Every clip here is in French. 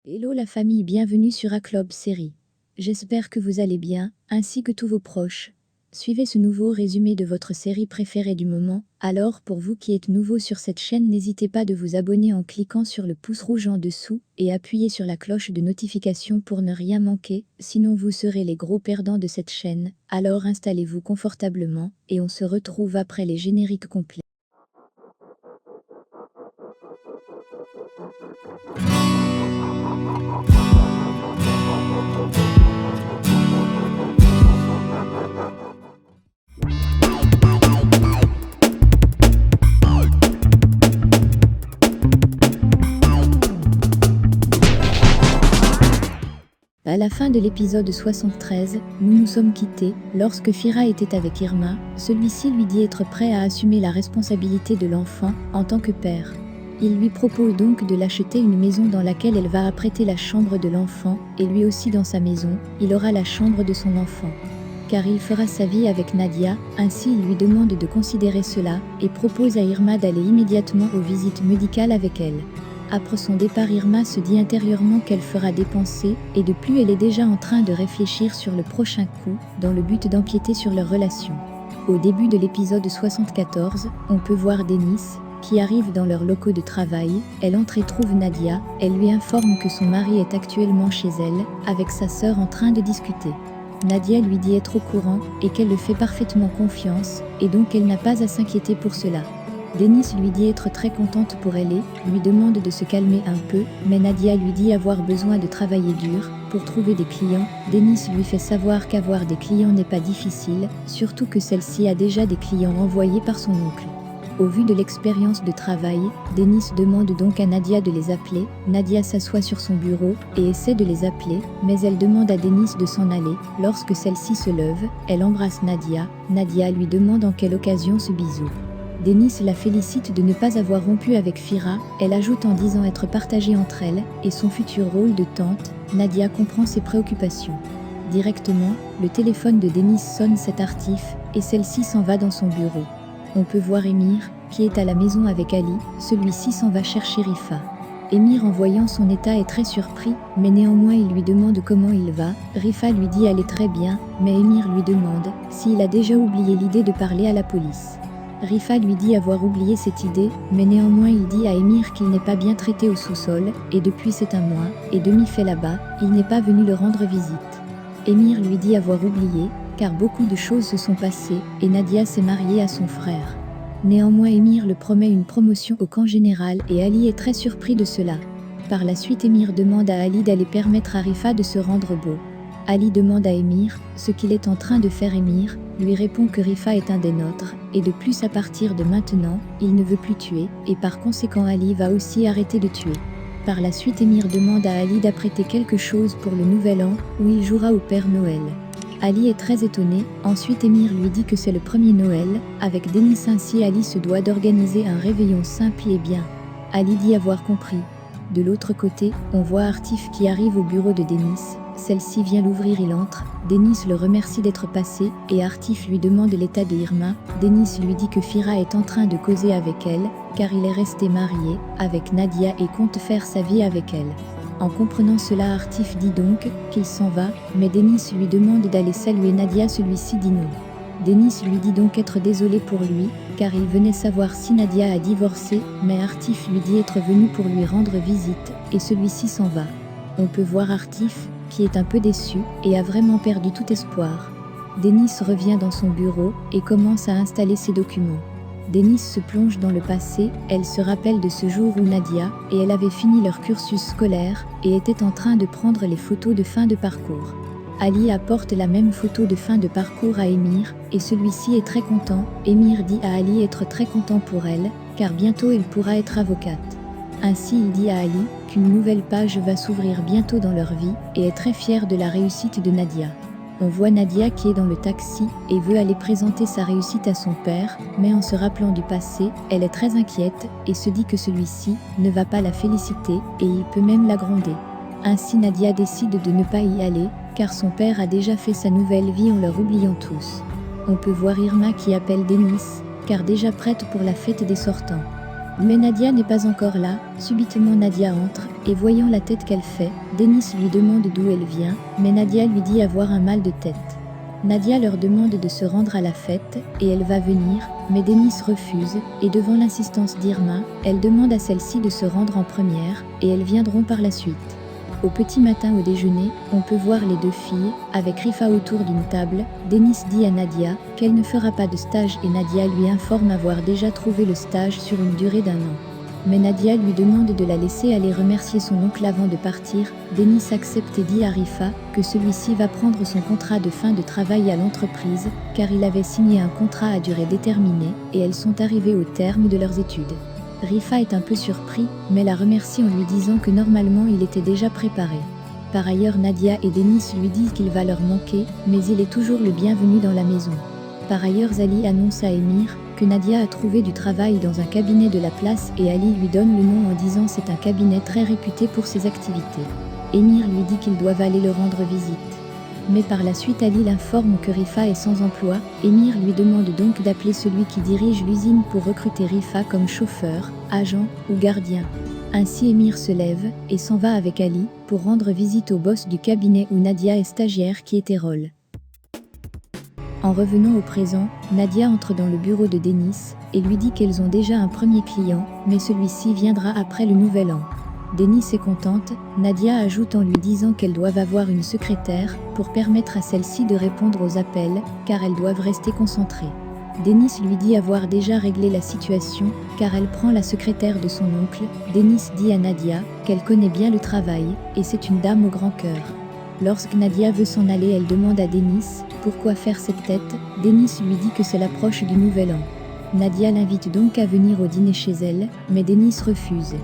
Hello la famille, bienvenue sur A-Club Série. J'espère que vous allez bien, ainsi que tous vos proches. Suivez ce nouveau résumé de votre série préférée du moment. Alors pour vous qui êtes nouveau sur cette chaîne, n'hésitez pas de vous abonner en cliquant sur le pouce rouge en dessous et appuyez sur la cloche de notification pour ne rien manquer, sinon vous serez les gros perdants de cette chaîne. Alors installez-vous confortablement et on se retrouve après les génériques complets. À la fin de l'épisode 73, nous nous sommes quittés. Lorsque Fira était avec Irma, celui-ci lui dit être prêt à assumer la responsabilité de l'enfant en tant que père. Il lui propose donc de l'acheter une maison dans laquelle elle va apprêter la chambre de l'enfant, et lui aussi dans sa maison, il aura la chambre de son enfant. Car il fera sa vie avec Nadia, ainsi il lui demande de considérer cela, et propose à Irma d'aller immédiatement aux visites médicales avec elle. Après son départ, Irma se dit intérieurement qu'elle fera dépenser, et de plus elle est déjà en train de réfléchir sur le prochain coup, dans le but d'empiéter sur leur relation. Au début de l'épisode 74, on peut voir Denis, qui arrive dans leurs locaux de travail. Elle entre et trouve Nadia, elle lui informe que son mari est actuellement chez elle, avec sa sœur en train de discuter. Nadia lui dit être au courant, et qu'elle le fait parfaitement confiance, et donc elle n'a pas à s'inquiéter pour cela. Denis lui dit être très contente pour elle et lui demande de se calmer un peu, mais Nadia lui dit avoir besoin de travailler dur pour trouver des clients. Denis lui fait savoir qu'avoir des clients n'est pas difficile, surtout que celle-ci a déjà des clients envoyés par son oncle. Au vu de l'expérience de travail, Denis demande donc à Nadia de les appeler. Nadia s'assoit sur son bureau et essaie de les appeler, mais elle demande à Denis de s'en aller. Lorsque celle-ci se lève, elle embrasse Nadia. Nadia lui demande en quelle occasion ce bisou. Denis la félicite de ne pas avoir rompu avec Fira, elle ajoute en disant être partagée entre elle et son futur rôle de tante. Nadia comprend ses préoccupations. Directement, le téléphone de Denis sonne, c'est Artif, et celle-ci s'en va dans son bureau. On peut voir Émir, qui est à la maison avec Ali, celui-ci s'en va chercher Rifa. Émir en voyant son état est très surpris, mais néanmoins il lui demande comment il va. Rifa lui dit aller très bien, mais Émir lui demande s'il a déjà oublié l'idée de parler à la police. Rifa lui dit avoir oublié cette idée, mais néanmoins il dit à Émir qu'il n'est pas bien traité au sous-sol, et depuis c'est un mois et demi fait là-bas, il n'est pas venu le rendre visite. Émir lui dit avoir oublié, car beaucoup de choses se sont passées, et Nadia s'est mariée à son frère. Néanmoins Émir le promet une promotion au camp général et Ali est très surpris de cela. Par la suite Émir demande à Ali d'aller permettre à Rifa de se rendre beau. Ali demande à Émir ce qu'il est en train de faire. Émir lui répond que Rifa est un des nôtres, et de plus à partir de maintenant, il ne veut plus tuer, et par conséquent Ali va aussi arrêter de tuer. Par la suite Émir demande à Ali d'apprêter quelque chose pour le nouvel an, où il jouera au Père Noël. Ali est très étonné, ensuite Émir lui dit que c'est le premier Noël, avec Denis ainsi Ali se doit d'organiser un réveillon simple et bien. Ali dit avoir compris. De l'autre côté, on voit Artif qui arrive au bureau de Denis. Celle-ci vient l'ouvrir, il entre. Denis le remercie d'être passé et Artif lui demande l'état d'Irma. Denis lui dit que Fira est en train de causer avec elle, car il est resté marié avec Nadia et compte faire sa vie avec elle. En comprenant cela, Artif dit donc qu'il s'en va, mais Denis lui demande d'aller saluer Nadia, celui-ci dit non. Denis lui dit donc être désolé pour lui, car il venait savoir si Nadia a divorcé, mais Artif lui dit être venu pour lui rendre visite, et celui-ci s'en va. On peut voir Artif, qui est un peu déçu, et a vraiment perdu tout espoir. Denis revient dans son bureau, et commence à installer ses documents. Denis se plonge dans le passé, elle se rappelle de ce jour où Nadia et elle avaient fini leur cursus scolaire, et étaient en train de prendre les photos de fin de parcours. Ali apporte la même photo de fin de parcours à Émir, et celui-ci est très content. Émir dit à Ali être très content pour elle, car bientôt elle pourra être avocate. Ainsi il dit à Ali qu'une nouvelle page va s'ouvrir bientôt dans leur vie, et est très fier de la réussite de Nadia. On voit Nadia qui est dans le taxi, et veut aller présenter sa réussite à son père, mais en se rappelant du passé, elle est très inquiète, et se dit que celui-ci ne va pas la féliciter, et il peut même la gronder. Ainsi Nadia décide de ne pas y aller, car son père a déjà fait sa nouvelle vie en leur oubliant tous. On peut voir Irma qui appelle Denis, car déjà prête pour la fête des sortants. Mais Nadia n'est pas encore là. Subitement Nadia entre, et voyant la tête qu'elle fait, Denis lui demande d'où elle vient, mais Nadia lui dit avoir un mal de tête. Nadia leur demande de se rendre à la fête, et elle va venir, mais Denis refuse, et devant l'insistance d'Irma, elle demande à celle-ci de se rendre en première, et elles viendront par la suite. Au petit matin au déjeuner, on peut voir les deux filles, avec Rifa autour d'une table. Denis dit à Nadia qu'elle ne fera pas de stage et Nadia lui informe avoir déjà trouvé le stage sur une durée d'1 an. Mais Nadia lui demande de la laisser aller remercier son oncle avant de partir. Denis accepte et dit à Rifa que celui-ci va prendre son contrat de fin de travail à l'entreprise, car il avait signé un contrat à durée déterminée, et elles sont arrivées au terme de leurs études. Rifa est un peu surpris, mais la remercie en lui disant que normalement il était déjà préparé. Par ailleurs Nadia et Denis lui disent qu'il va leur manquer, mais il est toujours le bienvenu dans la maison. Par ailleurs Zali annonce à Emir que Nadia a trouvé du travail dans un cabinet de la place et Ali lui donne le nom en disant c'est un cabinet très réputé pour ses activités. Emir lui dit qu'ils doivent aller le rendre visite. Mais par la suite Ali l'informe que Rifa est sans emploi. Emir lui demande donc d'appeler celui qui dirige l'usine pour recruter Rifa comme chauffeur, agent ou gardien. Ainsi Emir se lève et s'en va avec Ali pour rendre visite au boss du cabinet où Nadia est stagiaire qui était Roll. En revenant au présent, Nadia entre dans le bureau de Denis et lui dit qu'elles ont déjà un premier client, mais celui-ci viendra après le nouvel an. Denis est contente, Nadia ajoute en lui disant qu'elles doivent avoir une secrétaire pour permettre à celle-ci de répondre aux appels, car elles doivent rester concentrées. Denis lui dit avoir déjà réglé la situation, car elle prend la secrétaire de son oncle. Denis dit à Nadia qu'elle connaît bien le travail, et c'est une dame au grand cœur. Lorsque Nadia veut s'en aller, elle demande à Denis pourquoi faire cette tête. Denis lui dit que c'est l'approche du nouvel an. Nadia l'invite donc à venir au dîner chez elle, mais Denis refuse.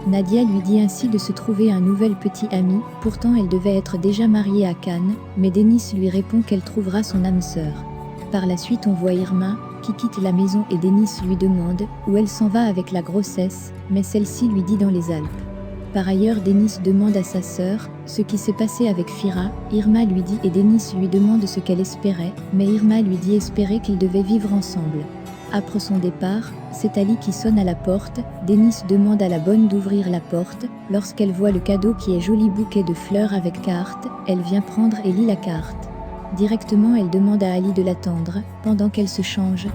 Nadia lui dit ainsi de se trouver un nouvel petit ami, pourtant elle devait être déjà mariée à Cannes, mais Denis lui répond qu'elle trouvera son âme sœur. Par la suite on voit Irma, qui quitte la maison et Denis lui demande où elle s'en va avec la grossesse, mais celle-ci lui dit dans les Alpes. Par ailleurs Denis demande à sa sœur ce qui s'est passé avec Fira. Irma lui dit et Denis lui demande ce qu'elle espérait, mais Irma lui dit espérer qu'ils devaient vivre ensemble. Après son départ, c'est Ali qui sonne à la porte. Denis demande à la bonne d'ouvrir la porte. Lorsqu'elle voit le cadeau qui est joli bouquet de fleurs avec carte, elle vient prendre et lit la carte. Directement elle demande à Ali de l'attendre, pendant qu'elle se change.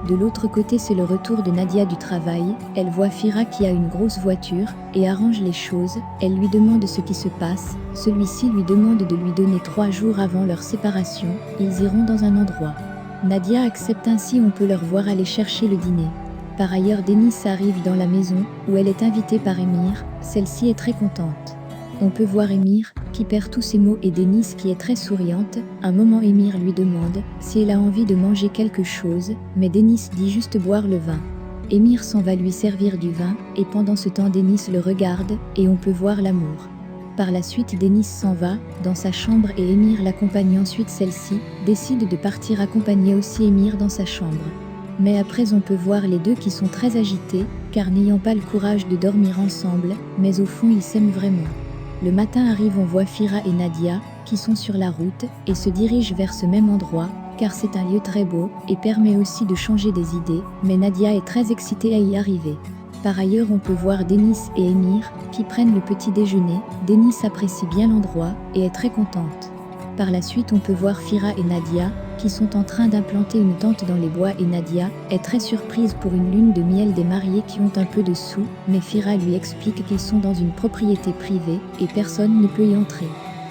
De l'autre côté c'est le retour de Nadia du travail. Elle voit Fira qui a une grosse voiture, et arrange les choses. Elle lui demande ce qui se passe. Celui-ci lui demande de lui donner 3 jours avant leur séparation. Ils iront dans un endroit. Nadia accepte ainsi, on peut leur voir aller chercher le dîner. Par ailleurs Denis arrive dans la maison, où elle est invitée par Emir. Celle-ci est très contente. On peut voir Emir, qui perd tous ses mots et Denis qui est très souriante. Un moment Emir lui demande si elle a envie de manger quelque chose, mais Denis dit juste boire le vin. Emir s'en va lui servir du vin, et pendant ce temps Denis le regarde, et on peut voir l'amour. Par la suite Denis s'en va dans sa chambre et Emir l'accompagne. Ensuite celle-ci décide de partir accompagner aussi Emir dans sa chambre. Mais après on peut voir les deux qui sont très agités, car n'ayant pas le courage de dormir ensemble, mais au fond ils s'aiment vraiment. Le matin arrive, on voit Fira et Nadia, qui sont sur la route, et se dirigent vers ce même endroit, car c'est un lieu très beau, et permet aussi de changer des idées, mais Nadia est très excitée à y arriver. Par ailleurs on peut voir Denis et Emir, qui prennent le petit déjeuner. Denis apprécie bien l'endroit, et est très contente. Par la suite on peut voir Fira et Nadia, qui sont en train d'implanter une tente dans les bois et Nadia est très surprise pour une lune de miel des mariés qui ont un peu de sous, mais Fira lui explique qu'ils sont dans une propriété privée, et personne ne peut y entrer.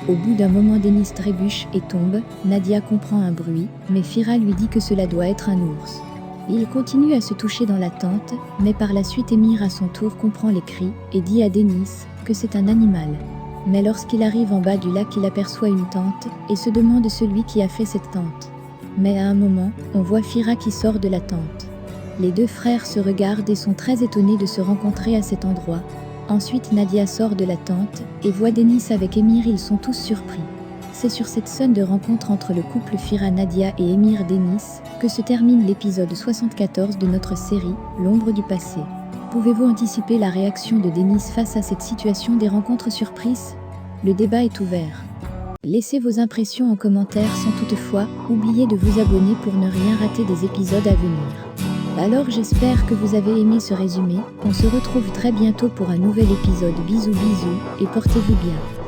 Au bout d'un moment Denis trébuche et tombe. Nadia comprend un bruit, mais Fira lui dit que cela doit être un ours. Ils continuent à se toucher dans la tente, mais par la suite Emir à son tour comprend les cris, et dit à Denis que c'est un animal. Mais lorsqu'il arrive en bas du lac il aperçoit une tente, et se demande celui qui a fait cette tente. Mais à un moment, on voit Fira qui sort de la tente. Les deux frères se regardent et sont très étonnés de se rencontrer à cet endroit. Ensuite Nadia sort de la tente, et voit Denis avec Emir, ils sont tous surpris. C'est sur cette scène de rencontre entre le couple Fira-Nadia et Emir-Denis que se termine l'épisode 74 de notre série, L'ombre du passé. Pouvez-vous anticiper la réaction de Denis face à cette situation des rencontres surprises? Le débat est ouvert. Laissez vos impressions en commentaire sans toutefois oublier de vous abonner pour ne rien rater des épisodes à venir. Alors j'espère que vous avez aimé ce résumé, on se retrouve très bientôt pour un nouvel épisode. Bisous bisous, et portez-vous bien.